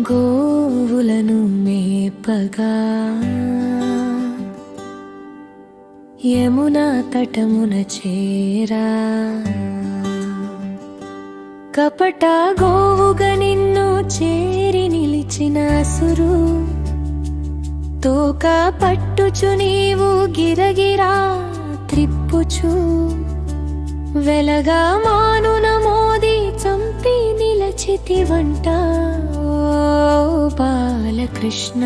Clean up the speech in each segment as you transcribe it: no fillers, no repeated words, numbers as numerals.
గోవులను మేపగా యమునా తటమున చేరా కపట గోవుగా నిన్ను చేరి నిలిచిన అసురు తోక పట్టుచు నీవు గిరగిరా త్రిప్పుచు వెలగా మానున మోది చంపి నిలచితివంట ఓ బాలకృష్ణ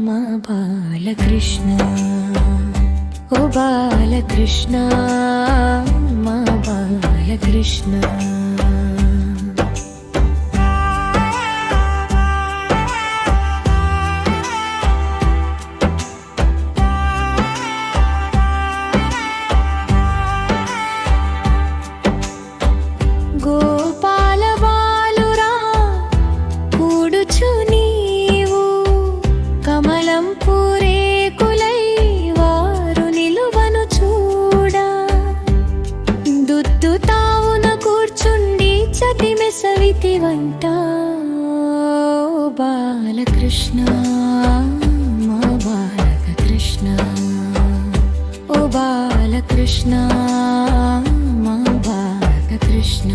మా బాలకృష్ణ ఓ బాలకృష్ణ మా బాలకృష్ణ గోపాల బాలురా కూడుచు నీవు కమలం పూరేకులై వారు నిలువను చూడా దుద్దు తావున కూర్చుండి చతిమెసవితి వంట బాలకృష్ణ మా బాలకృష్ణ ఓ బాలకృష్ణ మా బాలకృష్ణ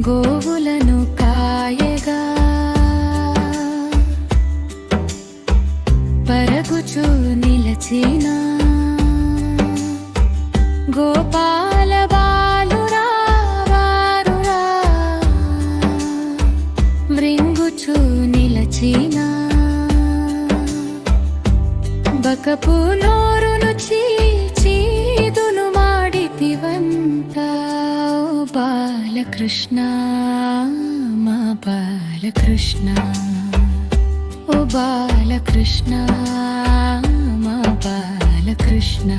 గోవులను కాయగా పరుగుచు నిలచిన గోపాల బాలురా వారురా మృంగుచు నిలచిన బకపు నోరును చీదును మాడితివంత బాలకృష్ణ మా బాలకృష్ణ ఓ బాలకృష్ణ మా బాలకృష్ణ